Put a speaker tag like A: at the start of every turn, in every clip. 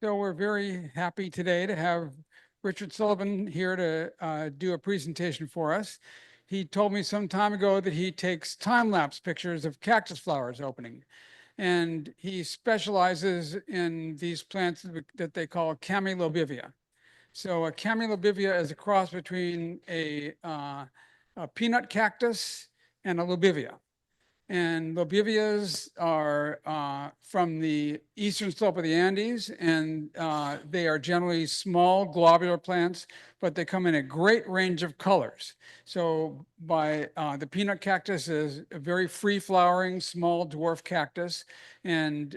A: So we're very happy today to have Richard Sullivan here to do a presentation for us. He told me some time ago that he takes time-lapse pictures of cactus flowers opening. And he specializes in these plants that they call Chamaelobivia. So a Chamaelobivia is a cross between a peanut cactus and a lobivia. And lobivias are from the eastern slope of the Andes, and they are generally small globular plants, but they come in a great range of colors. So the peanut cactus is a very free-flowering, small dwarf cactus, and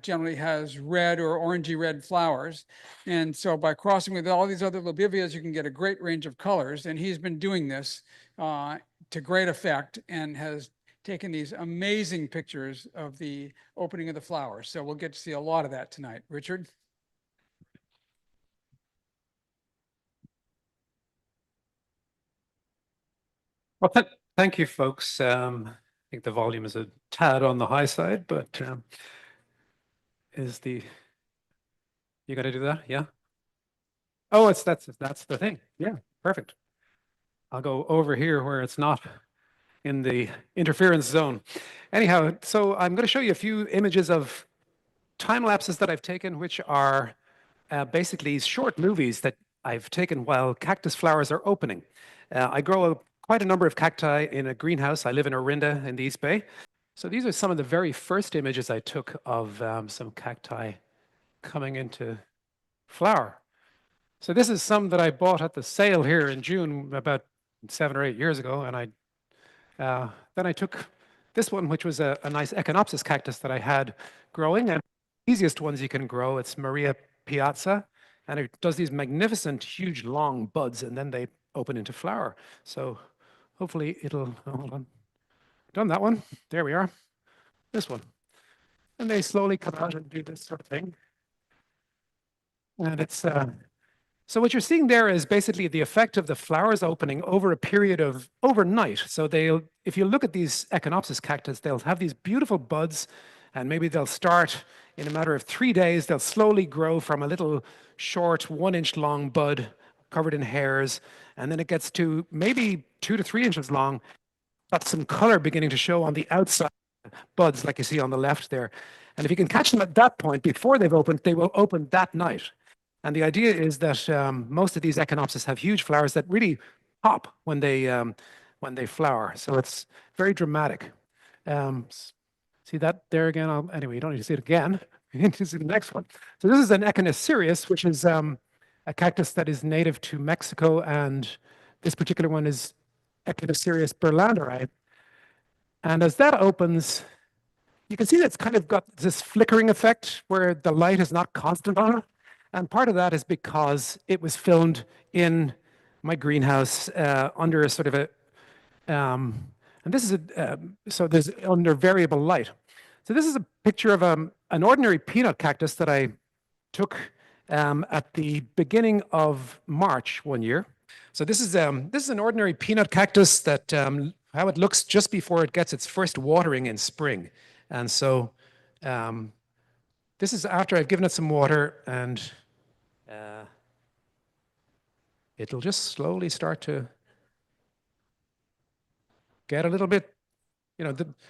A: generally has red or orangey red flowers. And so by crossing with all these other lobivias, you can get a great range of colors. And he's been doing this to great effect and has taken these amazing pictures of the opening of the flowers. So we'll get to see a lot of that tonight. Richard?
B: Well, thank you, folks. I think the volume is a tad on the high side, but you got to do that? Yeah. Oh, that's the thing. Yeah, perfect. I'll go over here where it's not in the interference zone. Anyhow, so I'm going to show you a few images of time lapses that I've taken, which are basically short movies that I've taken while cactus flowers are opening. I grow quite a number of cacti in a greenhouse. I live in Orinda in the East Bay. So these are some of the very first images I took of some cacti coming into flower. So this is some that I bought at the sale here in June about 7 or 8 years ago, and then I took this one, which was a nice Echinopsis cactus that I had growing, and the easiest ones you can grow. It's Maria Piazza, and it does these magnificent, huge, long buds, and then they open into flower. So hopefully it'll, hold on, done that one. There we are, this one. And they slowly come out and do this sort of thing. And it's, so what you're seeing there is basically the effect of the flowers opening over a period of overnight. So if you look at these Echinopsis cactus, they'll have these beautiful buds, and maybe they'll start in a matter of 3 days. They'll slowly grow from a little short 1-inch long bud covered in hairs, and then it gets to maybe 2 to 3 inches long. Got some color beginning to show on the outside buds, like you see on the left there. And if you can catch them at that point before they've opened, they will open that night. And the idea is that most of these Echinopsis have huge flowers that really pop when they flower. So it's very dramatic. See that there again? Anyway, you don't need to see it again. You need to see the next one. So this is an Echinopsis, which is a cactus that is native to Mexico, and this particular one is Echinopsis berlanderi. And as that opens, you can see that it's kind of got this flickering effect where the light is not constant on it. And part of that is because it was filmed in my greenhouse under a sort of a, and this is so there's under variable light. So this is a picture of an ordinary peanut cactus that I took at the beginning of March one year. So this is an ordinary peanut cactus that how it looks just before it gets its first watering in spring. And so this is after I've given it some water, and it'll just slowly start to get a little bit,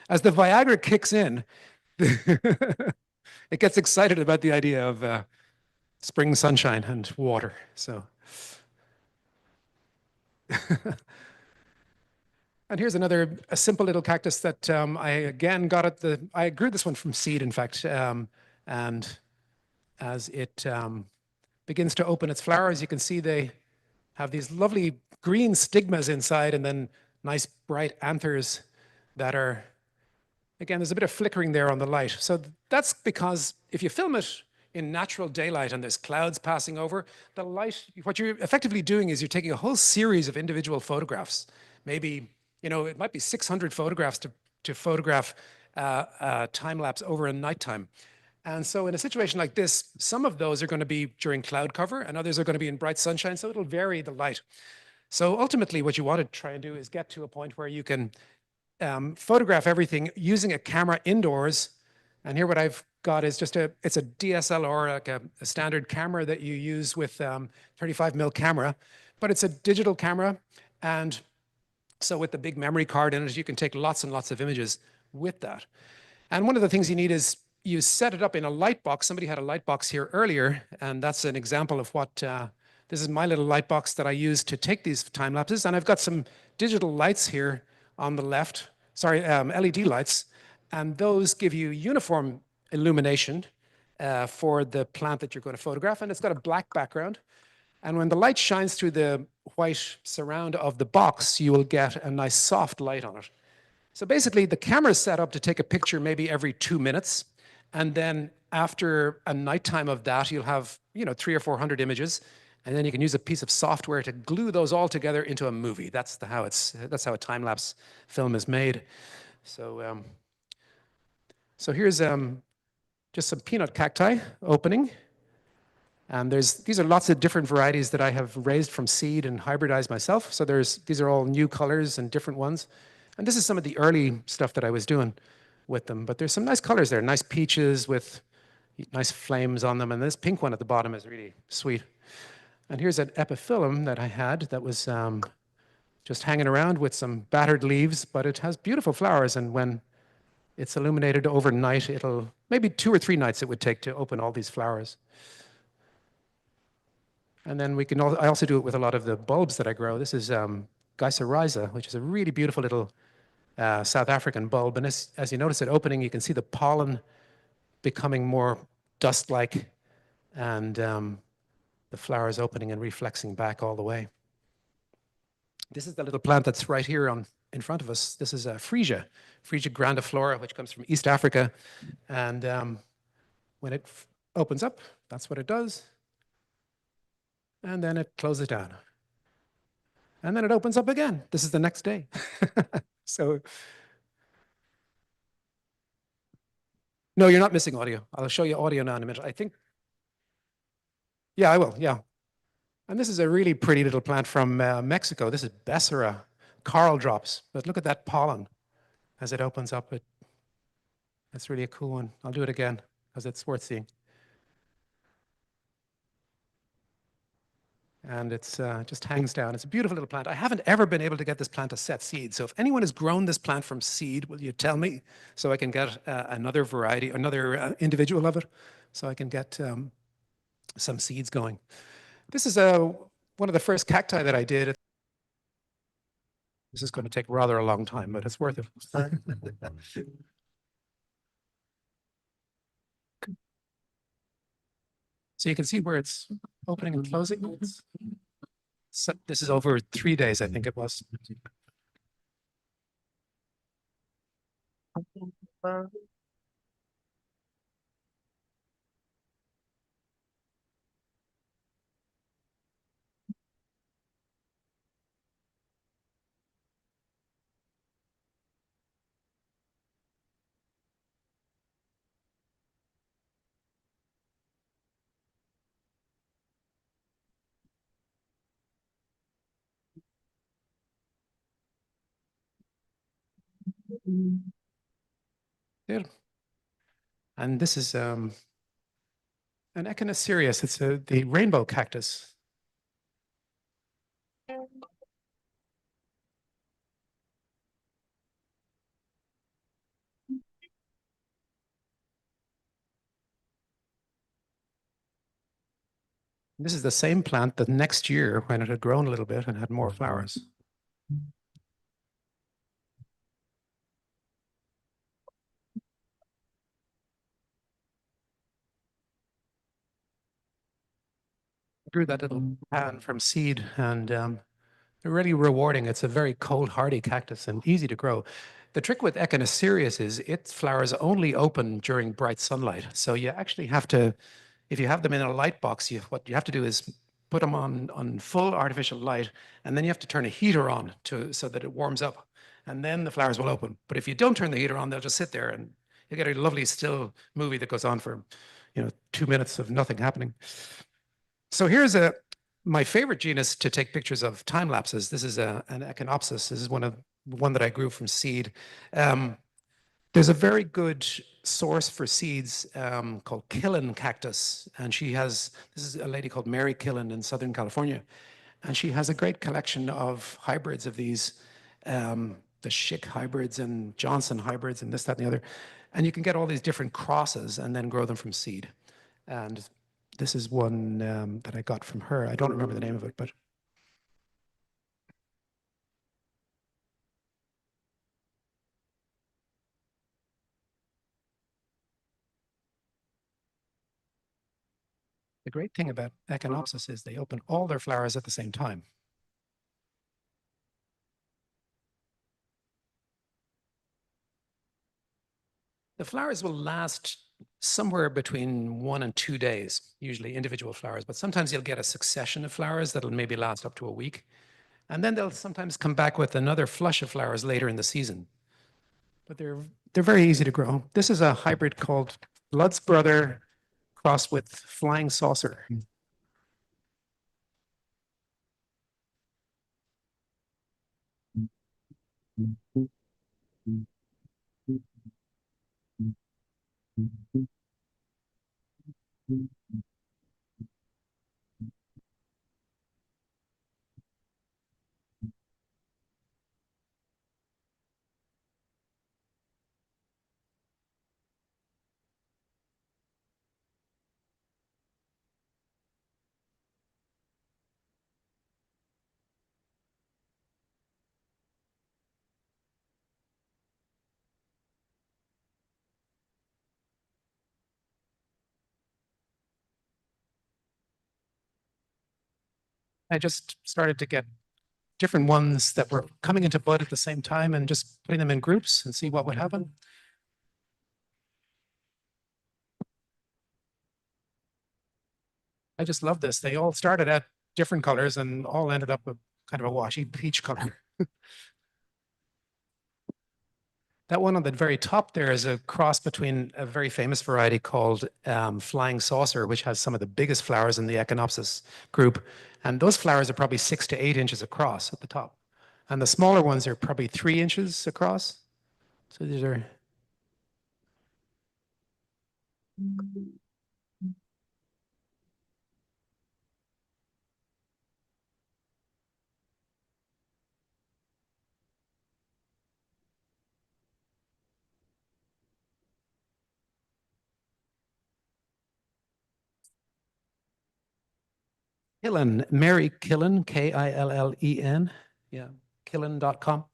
B: as the Viagra kicks in, it gets excited about the idea of spring sunshine and water. So, and here's a simple little cactus that I again got I grew this one from seed, in fact, and as it begins to open its flowers, you can see they have these lovely green stigmas inside, and then nice bright anthers that are, again, there's a bit of flickering there on the light. So that's because if you film it in natural daylight and there's clouds passing over, the light, what you're effectively doing is you're taking a whole series of individual photographs. Maybe, it might be 600 photographs to photograph time lapse over a nighttime. And so in a situation like this, some of those are going to be during cloud cover and others are going to be in bright sunshine, so it'll vary the light. So ultimately what you want to try and do is get to a point where you can photograph everything using a camera indoors. And here what I've got is just it's a DSLR, like a standard camera that you use with 35mm camera, but it's a digital camera. And so with the big memory card in it, you can take lots and lots of images with that. And one of the things you need is you set it up in a light box. Somebody had a light box here earlier, and that's an example of what, this is my little light box that I use to take these time lapses. And I've got some digital lights here on the left, sorry, LED lights, and those give you uniform illumination for the plant that you're going to photograph. And it's got a black background. And when the light shines through the white surround of the box, you will get a nice soft light on it. So basically, the camera is set up to take a picture maybe every 2 minutes. And then after a nighttime of that, you'll have, 300 or 400 images. And then you can use a piece of software to glue those all together into a movie. That's how a time-lapse film is made. So, so here's just some peanut cacti opening. And these are lots of different varieties that I have raised from seed and hybridized myself. So these are all new colors and different ones. And this is some of the early stuff that I was doing with them. But there's some nice colors there, nice peaches with nice flames on them. And this pink one at the bottom is really sweet. And here's an epiphyllum that I had that was just hanging around with some battered leaves, but it has beautiful flowers. And when it's illuminated overnight, it'll maybe 2 or 3 nights it would take to open all these flowers. And then I also do it with a lot of the bulbs that I grow. This is Geyserrhiza, which is a really beautiful little South African bulb. And as you notice it opening, you can see the pollen becoming more dust-like, and the flowers opening and reflexing back all the way. This is the little plant that's right here in front of us. This is Freesia grandiflora, which comes from East Africa. And when it opens up, that's what it does. And then it closes down. And then it opens up again. This is the next day. So, no, you're not missing audio. I'll show you audio now in a minute. I think, yeah, I will, yeah. And this is a really pretty little plant from Mexico. This is Becerra, coral drops. But look at that pollen as it opens up. That's really a cool one. I'll do it again because it's worth seeing. And it's just hangs down. It's a beautiful little plant. I haven't ever been able to get this plant to set seed. So if anyone has grown this plant from seed, will you tell me so I can get another variety, another individual of it, so I can get some seeds going. This is one of the first cacti that I did. This is going to take rather a long time, but it's worth it. So you can see where it's opening and closing. So this is over 3 days, I think it was. There. And this is an Echinopsis. It's the rainbow cactus. This is the same plant the next year when it had grown a little bit and had more flowers. Grew that little pan from seed, and they're really rewarding. It's a very cold hardy cactus and easy to grow. The trick with Echinopsis is its flowers only open during bright sunlight. So you actually have to, if you have them in a light box, what you have to do is put them on full artificial light, and then you have to turn a heater on so that it warms up, and then the flowers will open. But if you don't turn the heater on, they'll just sit there, and you get a lovely still movie that goes on for 2 minutes of nothing happening. So here's my favorite genus to take pictures of time lapses. This is an Echinopsis. This is one that I grew from seed. There's a very good source for seeds called Killen cactus. And this is a lady called Mary Killen in Southern California. And she has a great collection of hybrids of these, the Schick hybrids and Johnson hybrids and this, that, and the other. And you can get all these different crosses and then grow them from seed. And this is one that I got from her. I don't remember the name of it, but the great thing about Echinopsis is they open all their flowers at the same time. The flowers will last somewhere between 1 and 2 days, usually individual flowers, but sometimes you'll get a succession of flowers that'll maybe last up to a week. And then they'll sometimes come back with another flush of flowers later in the season. But they're very easy to grow. This is a hybrid called Blood's Brother crossed with Flying Saucer. I just started to get different ones that were coming into bud at the same time and just putting them in groups and see what would happen. I just love this. They all started at different colors and all ended up with kind of a washy peach color. That one on the very top there is a cross between a very famous variety called Flying Saucer, which has some of the biggest flowers in the Echinopsis group. And those flowers are probably 6 to 8 inches across at the top. And the smaller ones are probably 3 inches across. So these are. Killen, Mary Killen, Killen. Yeah, killen.com.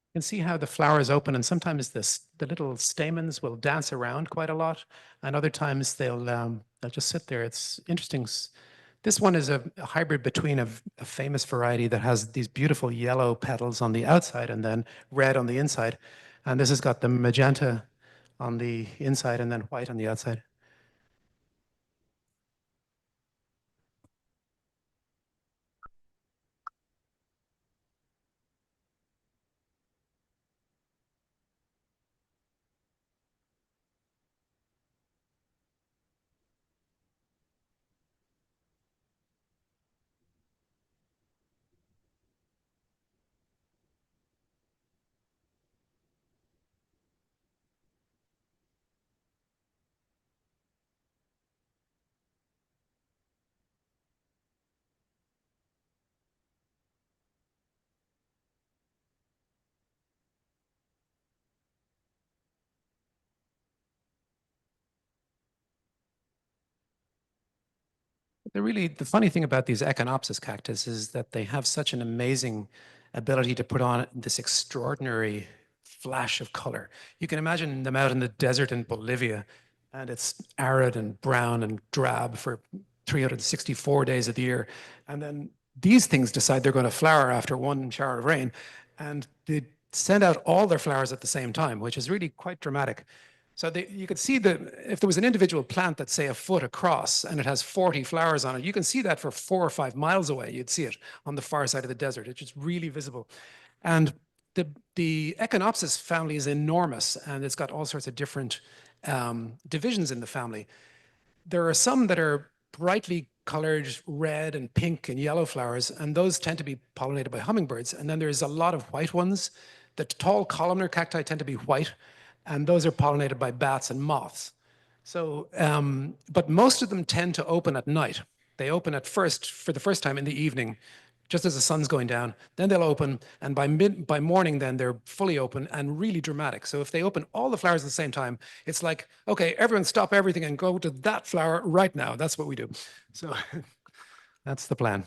B: You can see how the flowers open, and sometimes the little stamens will dance around quite a lot, and other times they'll just sit there. It's interesting. This one is a hybrid between a famous variety that has these beautiful yellow petals on the outside and then red on the inside, and this has got the magenta on the inside and then white on the outside. The funny thing about these Echinopsis cactus is that they have such an amazing ability to put on this extraordinary flash of color. You can imagine them out in the desert in Bolivia, and it's arid and brown and drab for 364 days of the year. And then these things decide they're going to flower after one shower of rain, and send out all their flowers at the same time, which is really quite dramatic. So you could see that if there was an individual plant that's say a foot across and it has 40 flowers on it, you can see that for 4 or 5 miles away. You'd see it on the far side of the desert. It's just really visible. And the Echinopsis family is enormous, and it's got all sorts of different divisions in the family. There are some that are brightly colored red and pink and yellow flowers, and those tend to be pollinated by hummingbirds. And then there's a lot of white ones. The tall columnar cacti tend to be white, and those are pollinated by bats and moths. So, but most of them tend to open at night. They open for the first time in the evening, just as the sun's going down. Then they'll open, and by morning, then they're fully open and really dramatic. So if they open all the flowers at the same time, it's like, okay, everyone stop everything and go to that flower right now. That's what we do. So that's the plan.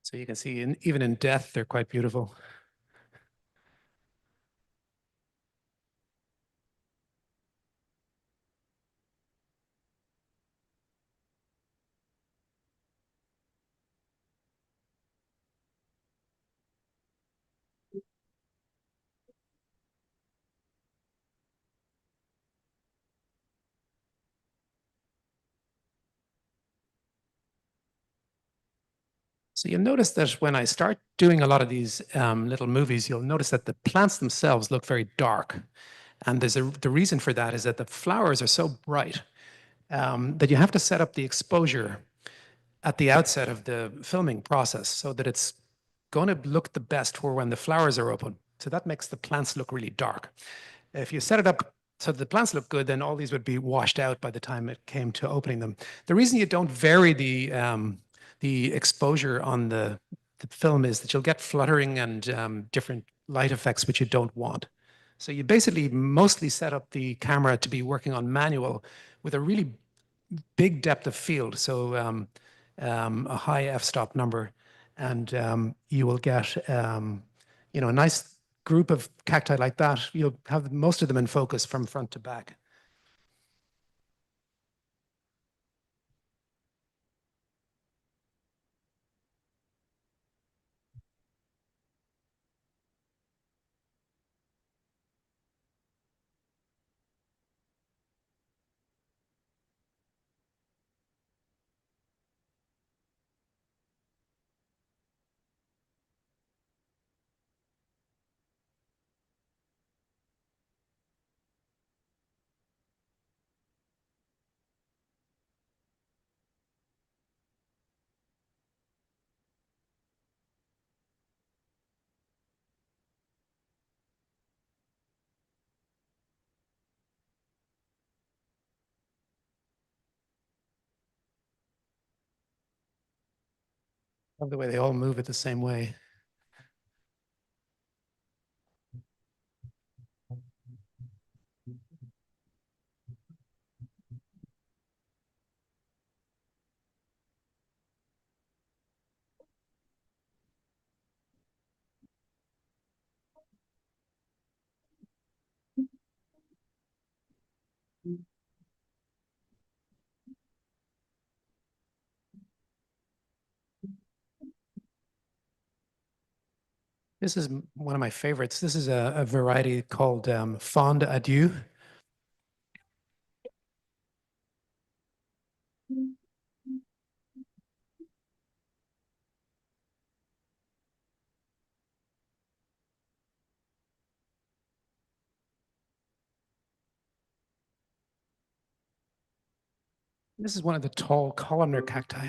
B: So you can see, even in death, they're quite beautiful. So you'll notice that when I start doing a lot of these little movies, you'll notice that the plants themselves look very dark. And the reason for that is that the flowers are so bright that you have to set up the exposure at the outset of the filming process so that it's going to look the best for when the flowers are open. So that makes the plants look really dark. If you set it up so the plants look good, then all these would be washed out by the time it came to opening them. The reason you don't vary the exposure on the film is that you'll get fluttering and different light effects, which you don't want. So you basically mostly set up the camera to be working on manual with a really big depth of field. So a high f-stop number, and you will get a nice group of cacti like that. You'll have most of them in focus from front to back. Love the way they all move it the same way. This is one of my favorites. This is a variety called Fond Adieu. This is one of the tall columnar cacti.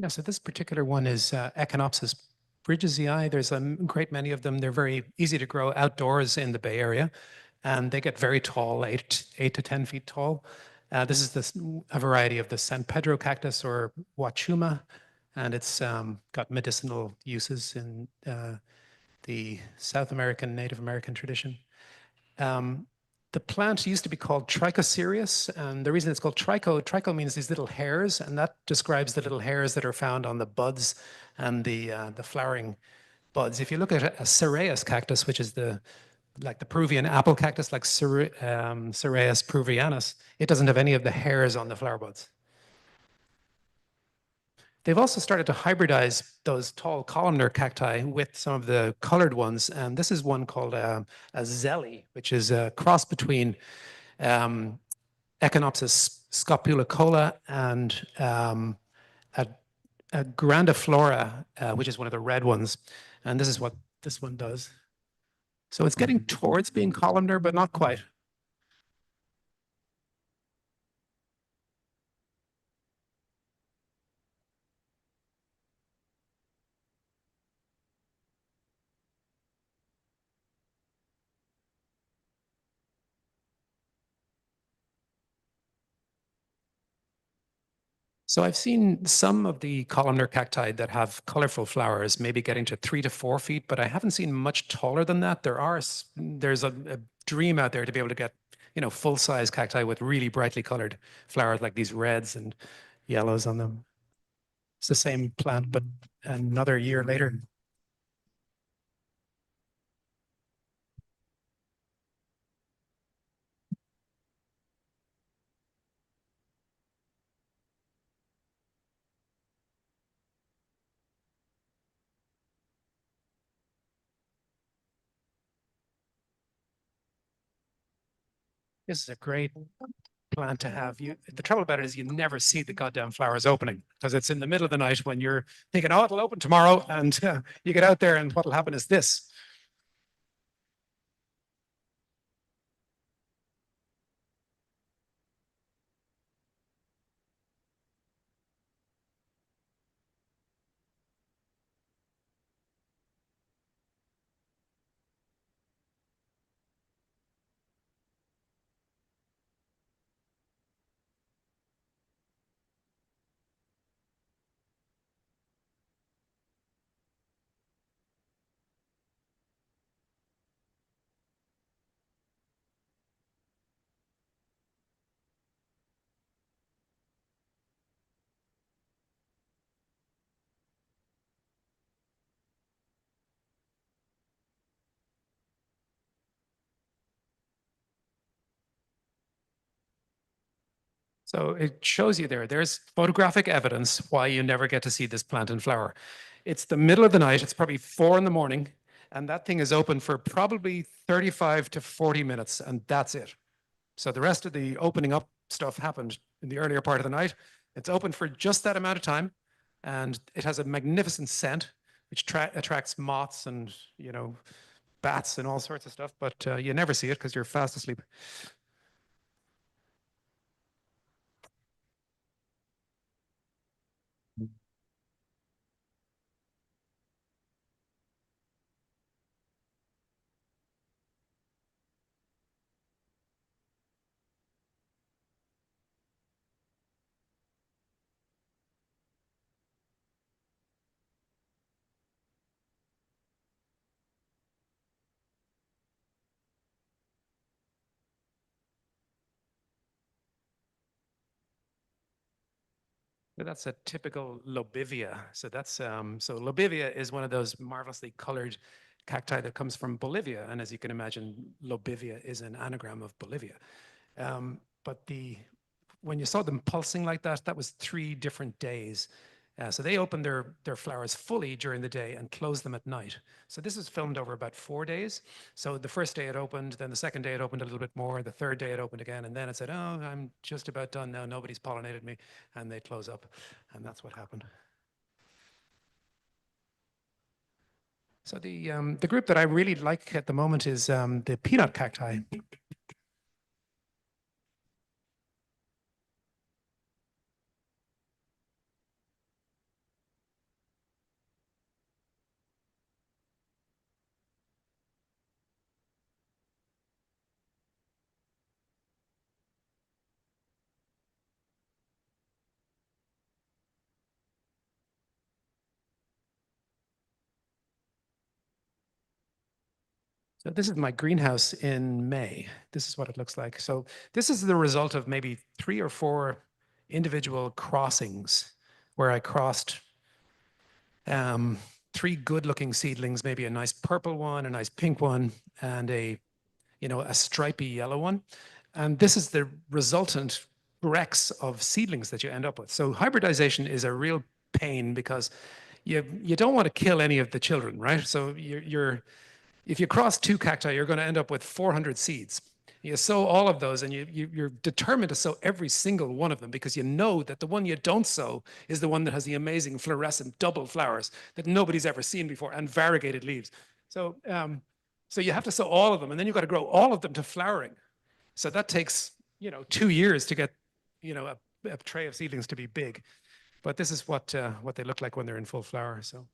B: Yeah, so this particular one is Echinopsis bridgesii. There's a great many of them. They're very easy to grow outdoors in the Bay Area, and they get very tall, 8 to 10 feet tall. This is a variety of the San Pedro cactus or Wachuma, and it's got medicinal uses in the South American, Native American tradition. The plant used to be called Trichocereus, and the reason it's called tricho means these little hairs, and that describes the little hairs that are found on the buds and the flowering buds. If you look at a Cereus cactus, which is like the Peruvian apple cactus, like Cereus peruvianus, it doesn't have any of the hairs on the flower buds. They've also started to hybridize those tall columnar cacti with some of the colored ones. And this is one called a zelly, which is a cross between Echinopsis scopulicola and a grandiflora, which is one of the red ones. And this is what this one does. So it's getting towards being columnar, but not quite. So I've seen some of the columnar cacti that have colorful flowers, maybe getting to 3 to 4 feet, but I haven't seen much taller than that. There's a dream out there to be able to get, full-size cacti with really brightly colored flowers like these reds and yellows on them. It's the same plant, but another year later. This is a great plant to have. The trouble about it is you never see the goddamn flowers opening because it's in the middle of the night when you're thinking, oh, it'll open tomorrow. And you get out there and what'll happen is this. So it shows you there's photographic evidence why you never get to see this plant in flower. It's the middle of the night, it's probably 4 in the morning, and that thing is open for probably 35 to 40 minutes, and that's it. So the rest of the opening up stuff happened in the earlier part of the night. It's open for just that amount of time, and it has a magnificent scent, which attracts moths and, bats and all sorts of stuff, but you never see it because you're fast asleep. That's a typical lobivia. So lobivia is one of those marvelously colored cacti that comes from Bolivia. And as you can imagine, lobivia is an anagram of Bolivia. But when you saw them pulsing like that, that was 3 different days. So they opened their flowers fully during the day and closed them at night. So this was filmed over about 4 days. So the first day it opened, then the second day it opened a little bit more, the third day it opened again, and then it said, oh, I'm just about done now, nobody's pollinated me, and they close up. And that's what happened. So the group that I really like at the moment is the peanut cacti. So this is my greenhouse in May. This is what it looks like. So this is the result of maybe 3 or 4 individual crossings where I crossed 3 good-looking seedlings, maybe a nice purple one, a nice pink one, and a stripy yellow one. And this is the resultant Rex of seedlings that you end up with. So hybridization is a real pain because you don't want to kill any of the children, right? So if you cross 2 cacti, you're going to end up with 400 seeds. You sow all of those and you're determined to sow every single one of them because you know that the one you don't sow is the one that has the amazing fluorescent double flowers that nobody's ever seen before and variegated leaves. So you have to sow all of them and then you've got to grow all of them to flowering. So that takes, 2 years to get, a tray of seedlings to be big. But this is what they look like when they're in full flower. So.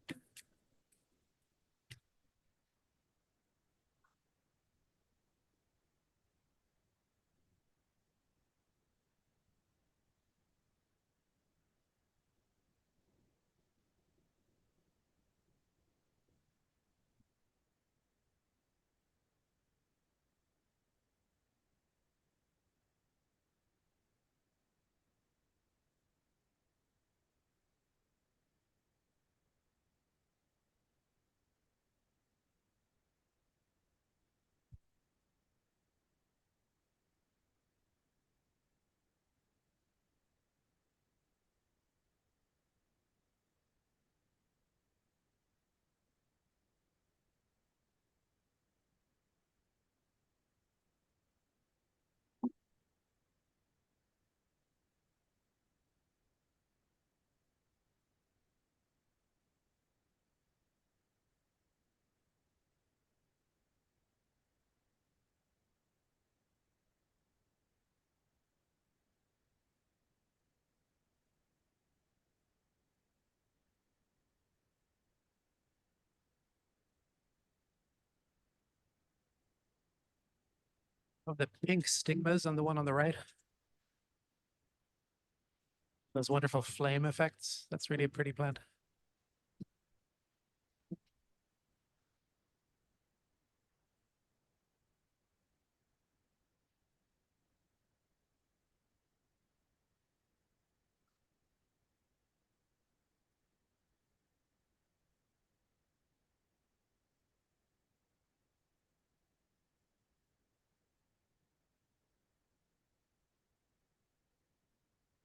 B: Of the pink stigmas on the one on the right. Those wonderful flame effects. That's really a pretty plant.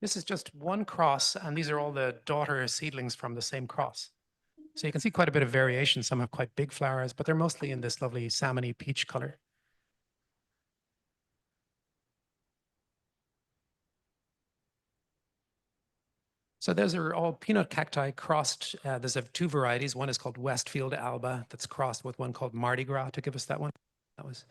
B: This is just one cross, and these are all the daughter seedlings from the same cross. So you can see quite a bit of variation. Some have quite big flowers, but they're mostly in this lovely salmony peach color. So those are all peanut cacti crossed. There's 2 varieties. One is called Westfield Alba that's crossed with one called Mardi Gras to give us that one. That was.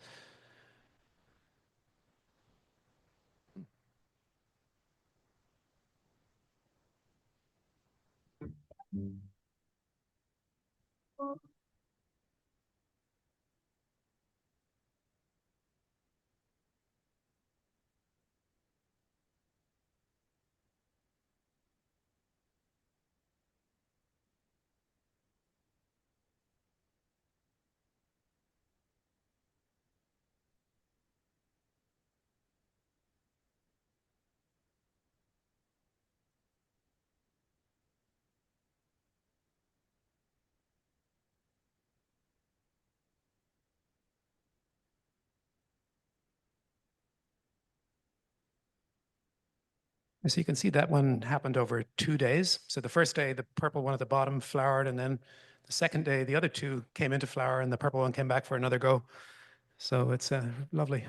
B: So you can see that one happened over 2 days. So the first day, the purple one at the bottom flowered, and then the second day, the other 2 came into flower, and the purple one came back for another go. So it's lovely.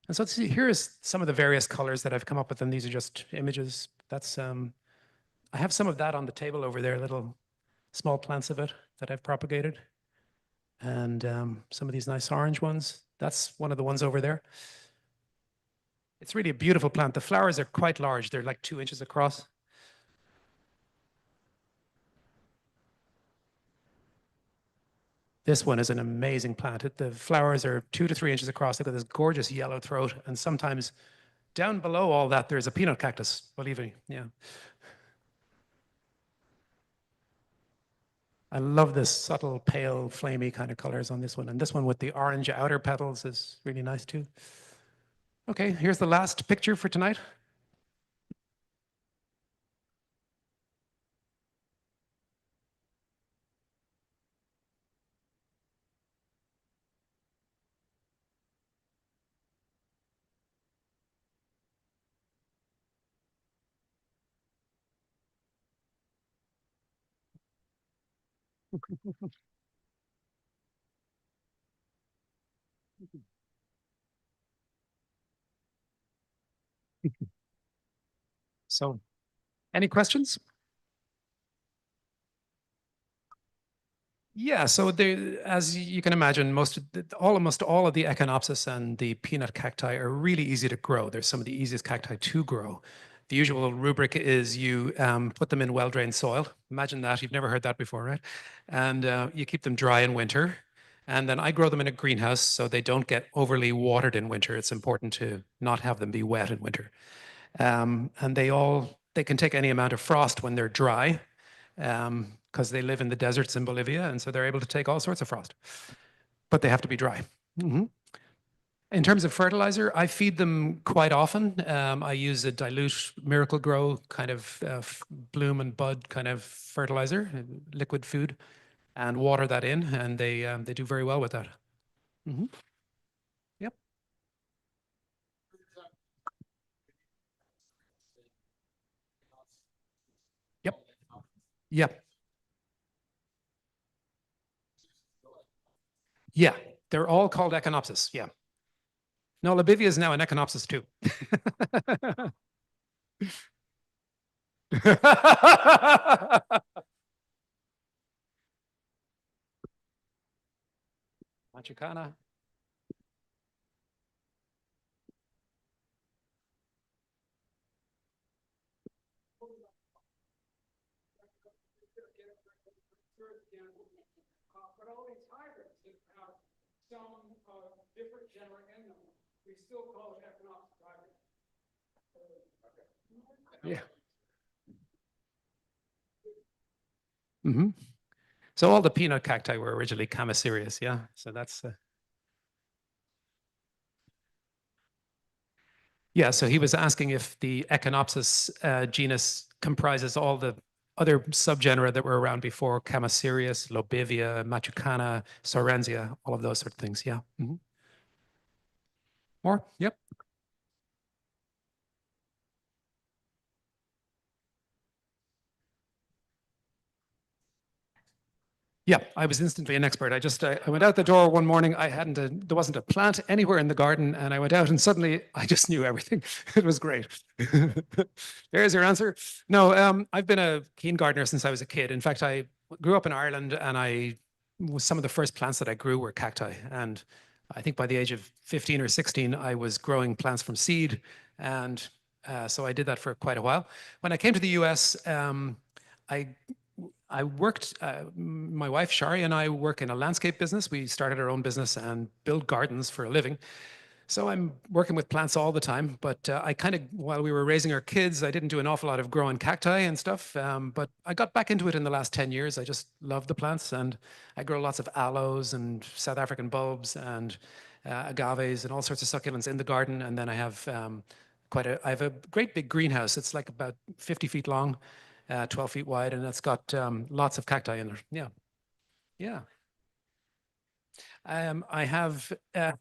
B: And so let's see, here's some of the various colors that I've come up with, and these are just images. That's I have some of that on the table over there, little small plants of it that I've propagated. And some of these nice orange ones. That's one of the ones over there. It's really a beautiful plant. The flowers are quite large. They're like 2 inches across. This one is an amazing plant. The flowers are 2 to 3 inches across. They've got this gorgeous yellow throat. And sometimes down below all that, there's a peanut cactus, believe me. Yeah. I love this subtle, pale, flamey kind of colors on this one. And this one with the orange outer petals is really nice too. Okay, here's the last picture for tonight. So, any questions? Yeah, so as you can imagine, almost all of the Echinopsis and the peanut cacti are really easy to grow. They're some of the easiest cacti to grow. The usual rubric is you put them in well-drained soil. Imagine that, you've never heard that before, right? And you keep them dry in winter. And then I grow them in a greenhouse so they don't get overly watered in winter. It's important to not have them be wet in winter. And they can take any amount of frost when they're dry, because they live in the deserts in Bolivia, and so they're able to take all sorts of frost. But they have to be dry. In terms of fertilizer, I feed them quite often. I use a dilute Miracle-Gro kind of bloom and bud kind of fertilizer, liquid food, and water that in, and they do very well with that. Yep. Yep. Yep. Yeah, they're all called Echinopsis. Yeah. No, Labivia is now an Echinopsis too. Machicana.
A: But all these hybrids that have some different genera in them, we still call it Echinopsis hybrid.
B: Yeah. So all the peanut cacti were originally Chamaelobivia, yeah. So that's yeah. So he was asking if the Echinopsis genus comprises all the other subgenera that were around before: Chamaelobivia, Lobivia, Machucana, Sorenzia, all of those sort of things. Yeah. More? Yep. Yeah, I was instantly an expert. I went out the door one morning. There wasn't a plant anywhere in the garden, and I went out and suddenly I just knew everything. It was great. There's your answer. No, I've been a keen gardener since I was a kid. In fact, I grew up in Ireland, and some of the first plants that I grew were cacti. And I think by the age of 15 or 16, I was growing plants from seed, and so I did that for quite a while. When I came to the US, I worked, my wife, Shari, and I work in a landscape business. We started our own business and build gardens for a living. So I'm working with plants all the time, but while we were raising our kids, I didn't do an awful lot of growing cacti and stuff, but I got back into it in the last 10 years. I just love the plants, and I grow lots of aloes and South African bulbs and agaves and all sorts of succulents in the garden. And then I have I have a great big greenhouse. It's like about 50 feet long, 12 feet wide, and it's got lots of cacti in it. Yeah. Yeah. I have, I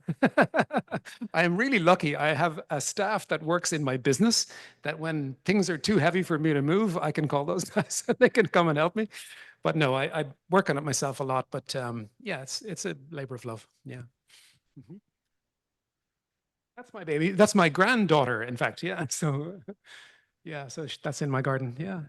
B: am really lucky. I have a staff that works in my business that when things are too heavy for me to move, I can call those guys and they can come and help me. But no, I work on it myself a lot. But yeah, it's a labor of love. Yeah. That's my baby. That's my granddaughter, in fact. Yeah. So yeah, so that's in my garden. Yeah.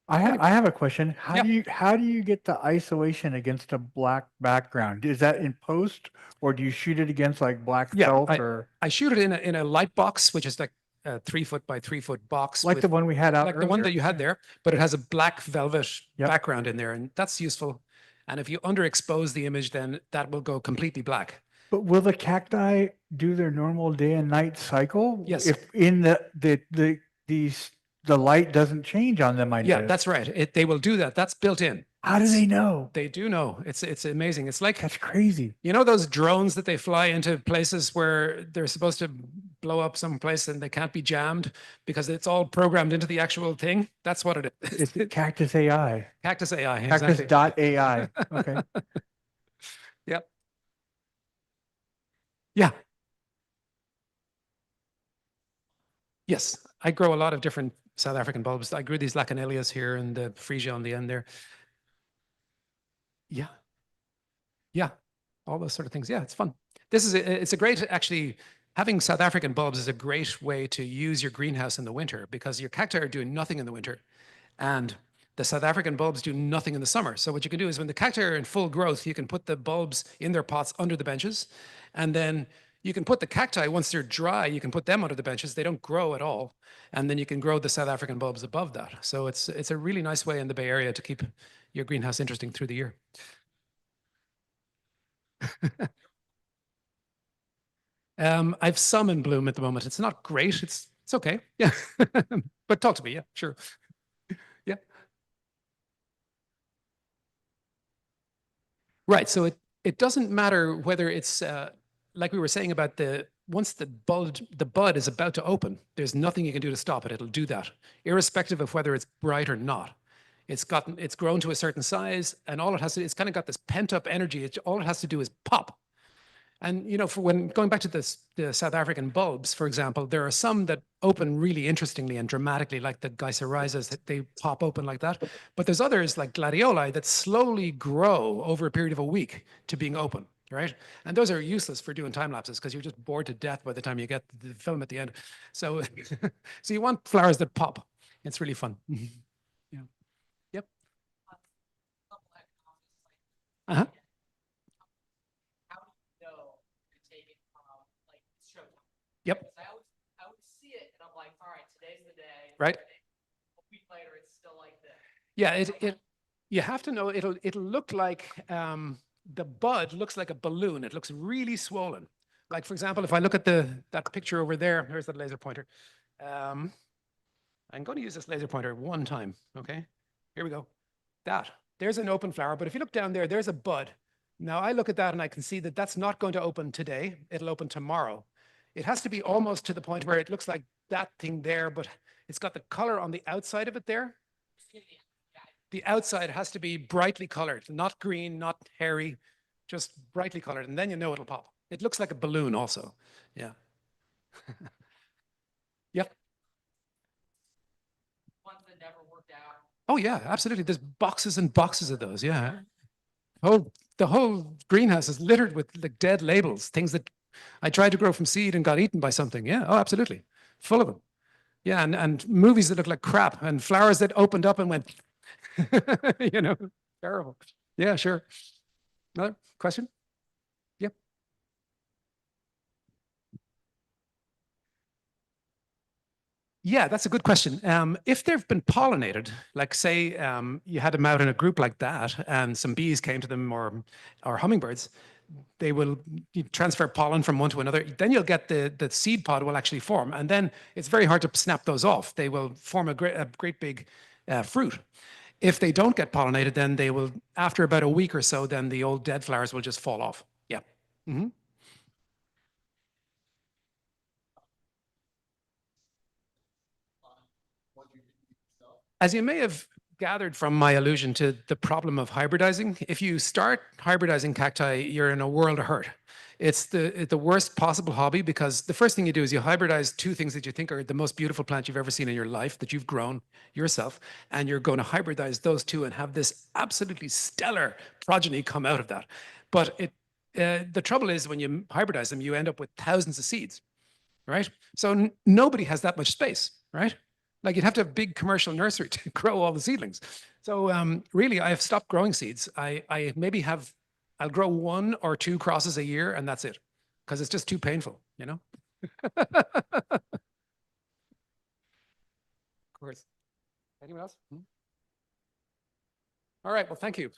C: I have a question.
B: Yeah.
C: How do you get the isolation against a black background? Is that in post, or do you shoot it against like black felt, or
B: I shoot it in a light box, which is like a 3 foot by 3 foot box,
C: like the one we had out
B: like the one that
C: earlier?
B: you had there, but it has a black velvet
C: Yep.
B: background in there, and that's useful. And if you underexpose the image, then that will go completely black.
C: But will the cacti do their normal day and night cycle?
B: Yes.
C: If in the light doesn't change on them, I
B: Yeah,
C: guess.
B: that's right. They will do that. That's built in.
C: How do they know?
B: They do know. It's amazing. It's like,
C: That's crazy.
B: you know, those drones that they fly into places where they're supposed to blow up some place and they can't be jammed because it's all programmed into the actual thing. That's what it is.
C: It's Cactus AI.
B: Cactus AI. Exactly.
C: Cactus.ai. Okay.
B: Yep. Yeah. Yes, I grow a lot of different South African bulbs. I grew these Lacanelias here and the freesia on the end there. Yeah. Yeah. All those sort of things. Yeah, it's fun. It's a great, actually, having South African bulbs is a great way to use your greenhouse in the winter because your cacti are doing nothing in the winter and the South African bulbs do nothing in the summer. So what you can do is when the cacti are in full growth, you can put the bulbs in their pots under the benches. And then you can put the cacti, once they're dry, you can put them under the benches. They don't grow at all. And then you can grow the South African bulbs above that. So it's a really nice way in the Bay Area to keep your greenhouse interesting through the year. I've some in bloom at the moment. It's not great. It's okay. Yeah. But talk to me. Yeah, sure. Yeah. Right. So it doesn't matter whether it's like we were saying about once the bud is about to open, there's nothing you can do to stop it. It'll do that, irrespective of whether it's bright or not. It's grown to a certain size, and all it has to, it's kind of got this pent up energy. All it has to do is pop. And, you know, for when going back to the South African bulbs, for example, there are some that open really interestingly and dramatically, like the Gycerizas, they pop open like that. But there's others like gladioli that slowly grow over a period of a week to being open, right? And those are useless for doing time lapses because you're just bored to death by the time you get the film at the end. So, so you want flowers that pop. It's really fun. Yeah. Yep. Uh-huh. Yep.
D: I would see it and I'm like, all right, today's the day.
B: Right.
D: A week later, it's still like this.
B: Yeah, you have to know it'll look like the bud looks like a balloon. It looks really swollen. Like for example, if I look at that picture over there, here's that laser pointer. I'm going to use this laser pointer one time. Okay, here we go. There's an open flower, but if you look down there, there's a bud. Now I look at that and I can see that that's not going to open today. It'll open tomorrow. It has to be almost to the point where it looks like that thing there, but it's got the color on the outside of it there. The outside has to be brightly colored, not green, not hairy, just brightly colored, and then you know it'll pop. It looks like a balloon also. Yeah. Yep.
D: Ones that never worked out.
B: Oh yeah, absolutely. There's boxes and boxes of those. Yeah. The whole greenhouse is littered with like dead labels, things that I tried to grow from seed and got eaten by something. Yeah. Oh, absolutely. Full of them. Yeah. And movies that look like crap and flowers that opened up and went, you know, terrible. Yeah, sure. Another question? Yep. Yeah, that's a good question. If they've been pollinated, like say you had them out in a group like that and some bees came to them or hummingbirds, they will transfer pollen from one to another. Then you'll get the seed pod will actually form. And then it's very hard to snap those off. They will form a great big fruit. If they don't get pollinated, then they will, after about a week or so, then the old dead flowers will just fall off. Yeah. Mm-hmm. As you may have gathered from my allusion to the problem of hybridizing, if you start hybridizing cacti, you're in a world of hurt. It's the worst possible hobby because the first thing you do is you hybridize two things that you think are the most beautiful plant you've ever seen in your life that you've grown yourself, and you're going to hybridize those two and have this absolutely stellar progeny come out of that. But the trouble is when you hybridize them, you end up with thousands of seeds, right? So nobody has that much space, right? Like you'd have to have a big commercial nursery to grow all the seedlings. So really, I have stopped growing seeds. I maybe I'll grow 1 or 2 crosses a year and that's it, because it's just too painful, you know? Of course. Anyone else? All right, well, thank you.